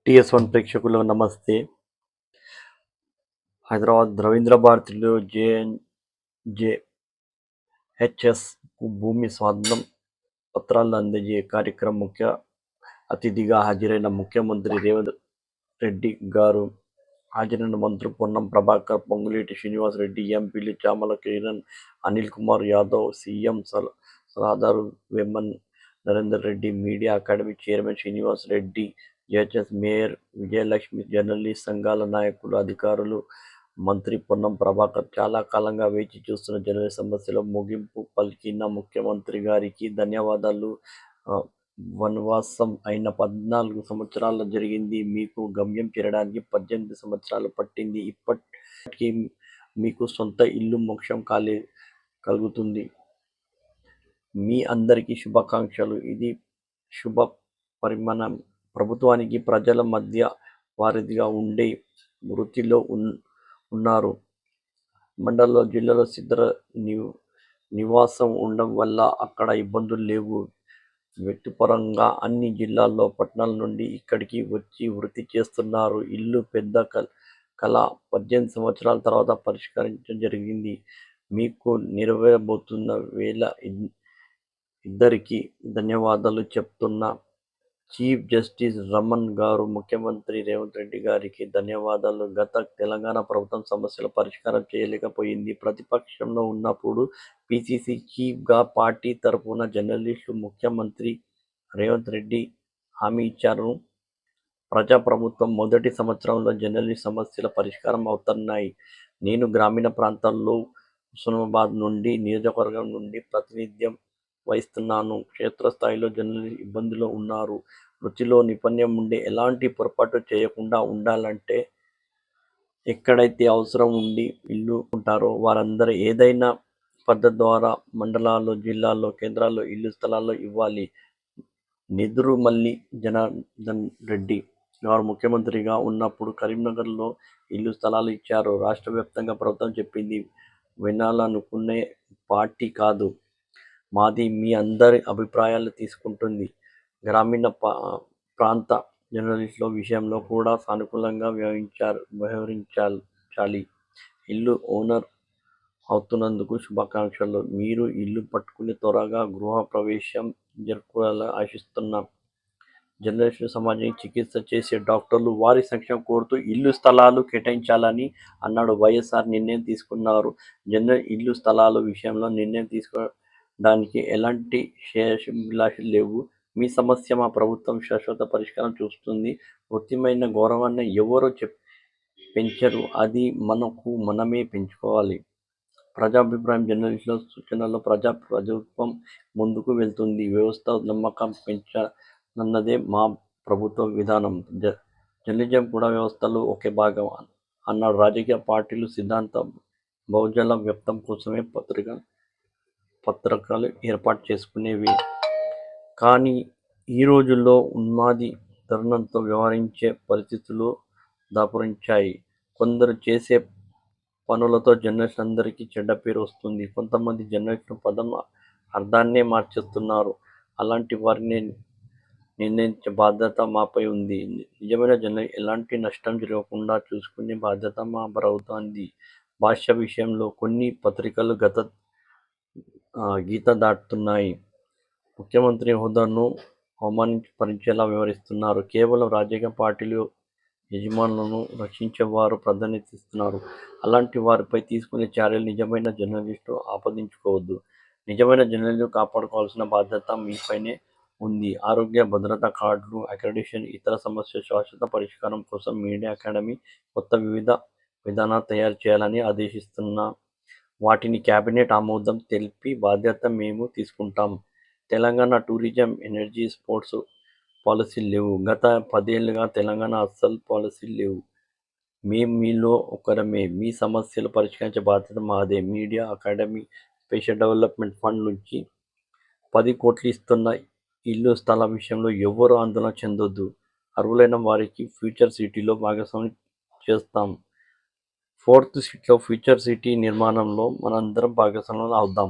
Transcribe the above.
టీఎస్1 ప్రేక్షకులకు నమస్తే. హైదరాబాద్ రవీంద్ర భారతిలో జేఎన్జేహెచ్ఎస్కు భూమి స్వాధీనం పత్రాలు అందజేసే కార్యక్రమం ముఖ్య అతిథిగా హాజరైన ముఖ్యమంత్రి రేవంత్ రెడ్డి గారు. హాజరైన మంత్రులు పొన్నం ప్రభాకర్, పొంగులేటి శ్రీనివాసరెడ్డి, ఎంపీలు చామల కిరణ్, అనిల్ కుమార్ యాదవ్, సీఎం సలహాదారు Vemana Narender Reddy, media academy chairman Srinivas Reddy, JHS mayor Vijayalakshmi, journalist సంఘాల నాయకులు, అధికారులు. మంత్రి పొన్నం ప్రభాకర్ చాలా కాలంగా వేచి చూస్తున్న జర్నలిస్ట్ సమస్యల ముగింపు పలికిన ముఖ్యమంత్రి గారికి ధన్యవాదాలు. వనవాసం అయిన 14 సంవత్సరాలు జరిగింది. మీకు గమ్యం చేరడానికి 18 సంవత్సరాలు పట్టింది. ఇప్పటికీ మీకు సొంత ఇల్లు మోక్షం కలుగుతుంది. మీ అందరికీ శుభాకాంక్షలు. ఇది శుభ పరిమాణం. ప్రభుత్వానికి ప్రజల మధ్య వారధిగా ఉండే వృత్తిలో ఉన్నారు. మండలంలో జిల్లాలో స్థిర నివాసం ఉండడం వల్ల అక్కడ ఇబ్బందులు లేవు. వ్యక్తిపరంగా అన్ని జిల్లాల్లో, పట్టణాల నుండి ఇక్కడికి వచ్చి వృత్తి చేస్తున్నారు. ఇల్లు పెద్ద కళ 18 సంవత్సరాల తర్వాత పరిష్కరించడం జరిగింది. మీకు నెరవేరబోతున్న వేళ ఇద్దరికీ ధన్యవాదాలు చెప్తున్నా. చీఫ్ జస్టిస్ రమణ్ గారు, ముఖ్యమంత్రి రేవంత్ రెడ్డి గారికి ధన్యవాదాలు. గత తెలంగాణ ప్రభుత్వం సమస్యల పరిష్కారం చేయలేకపోయింది. ప్రతిపక్షంలో ఉన్నప్పుడు పీసీసీ చీఫ్గా పార్టీ తరఫున జర్నలిస్టులు ముఖ్యమంత్రి రేవంత్ రెడ్డి హామీ ఇచ్చారు. ప్రజాప్రభుత్వం మొదటి సంవత్సరంలో జర్నలిస్ట్ సమస్యల పరిష్కారం అవుతున్నాయి. నేను గ్రామీణ ప్రాంతాల్లో హుస్నాబాద్ నియోజకవర్గం నుండి ప్రాతినిధ్యం వహిస్తున్నాను. క్షేత్రస్థాయిలో జర్నలిస్టు ఇబ్బందులు ఉన్నారు. వృత్తిలో నిపుణ్యం ఉండి ఎలాంటి పొరపాటు చేయకుండా ఉండాలంటే ఎక్కడైతే అవసరం ఉండి ఇల్లు ఉంటారో వారందరూ ఏదైనా పద్ధతి ద్వారా మండలాల్లో, జిల్లాల్లో, కేంద్రాల్లో ఇల్లు స్థలాల్లో ఇవ్వాలి. నెదురుమల్లి జనార్దన్ రెడ్డి గారు ముఖ్యమంత్రిగా ఉన్నప్పుడు కరీంనగర్లో ఇల్లు స్థలాలు ఇచ్చారు. రాష్ట్ర వ్యాప్తంగా ప్రభుత్వం చెప్పింది వినాలనుకునే పార్టీ కాదు మాది. మీ అందరి అభిప్రాయాలు తీసుకుంటుంది. గ్రామీణ ప్రాంత జర్నలిస్టుల విషయంలో కూడా సానుకూలంగా వ్యవహరించాలి. ఇల్లు ఓనర్ అవుతున్నందుకు శుభాకాంక్షలు. మీరు ఇల్లు పట్టుకుని త్వరగా గృహ ప్రవేశం జరుపుకోవాలని ఆశిస్తున్నాం. జర్నలిస్టు సమాజానికి చికిత్స చేసే డాక్టర్లు వారి సంక్షేమం కోరుతూ ఇల్లు స్థలాలు కేటాయించాలని అన్నాడు. వైఎస్ఆర్ నిర్ణయం తీసుకున్నారు. ఇల్లు స్థలాల విషయంలో నిర్ణయం తీసుకోవడానికి ఎలాంటి శ్రేయోభిలాషలు లేవు. మీ సమస్య మా ప్రభుత్వం శాశ్వత పరిష్కారం చూస్తుంది. వృత్తిమైన గౌరవాన్ని ఎవరో పెంచరు. అది మనమే పెంచుకోవాలి. ప్రజాభిప్రాయం జర్నలిస్టుల సూచనలో ప్రభుత్వం ముందుకు వెళ్తుంది. వ్యవస్థ నమ్మకం పెంచాలన్నదే మా ప్రభుత్వ విధానం. జర్నలిజం కూడా వ్యవస్థలో ఒక భాగం అన్నాడు. రాజకీయ పార్టీలు సిద్ధాంత బహుజన వ్యక్తం కోసమే పత్రికలు ఏర్పాటు చేసుకునేవి. కానీ ఈ రోజుల్లో ఉన్మాది ధోరణితో వ్యవహరించే పరిస్థితులు దాపురించాయి. కొందరు చేసే పనులతో జర్నలిస్టులందరికీ చెడ్డ పేరు వస్తుంది. కొంతమంది జర్నలిస్టు పదం అర్థాన్నే మార్చేస్తున్నారు. అలాంటి వారిని నిర్ణయించే బాధ్యత మాపై ఉంది. నిజమైన జర్నలిస్ట్ ఎలాంటి నష్టం జరగకుండా చూసుకునే బాధ్యత మా ప్రభుత్వానిది. భాష విషయంలో కొన్ని పత్రికలు గీత దాటుతున్నాయి. ముఖ్యమంత్రి హోదాను అవమానపరిచేలా వ్యవహరిస్తున్నారు. కేవలం రాజకీయ పార్టీలు యజమానులను రక్షించేవారు ప్రాధాన్యత ఇస్తున్నారు. అలాంటి వారిపై తీసుకునే చర్యలు నిజమైన జర్నలిస్టు ఆపాదించుకోవద్దు. నిజమైన జర్నలిస్టు కాపాడుకోవాల్సిన బాధ్యత మీపైనే ఉంది. ఆరోగ్య భద్రతా కార్డులు, అక్రిడిటేషన్, ఇతర సమస్యల శాశ్వత పరిష్కారం కోసం మీడియా అకాడమీ కొత్త విధానాలు తయారు చేయాలని ఆదేశిస్తున్నా. వాటిని కేబినెట్ ఆమోదం తెలిపి బాధ్యత మేము తీసుకుంటాం. తెలంగాణ టూరిజం, ఎనర్జీ, స్పోర్ట్స్ పాలసీలు లేవు. గత 10 ఏళ్లుగా తెలంగాణ అస్సలు పాలసీలు లేవు. మీలో ఒకరమే. మీ సమస్యలు పరిష్కరించే బాధ్యత మాదే. Media academy special development fund నుంచి 10 కోట్లు ఇస్తున్న ఇల్లు స్థల విషయంలో ఎవరూ ఆందోళన చెందొద్దు. అర్హులైన వారికి ఫ్యూచర్ సిటీలో భాగస్వామ్యం చేస్తాం. 4th సిటీలో ఫ్యూచర్ సిటీ నిర్మాణంలో మనందరం భాగస్వాములు అవుదాం.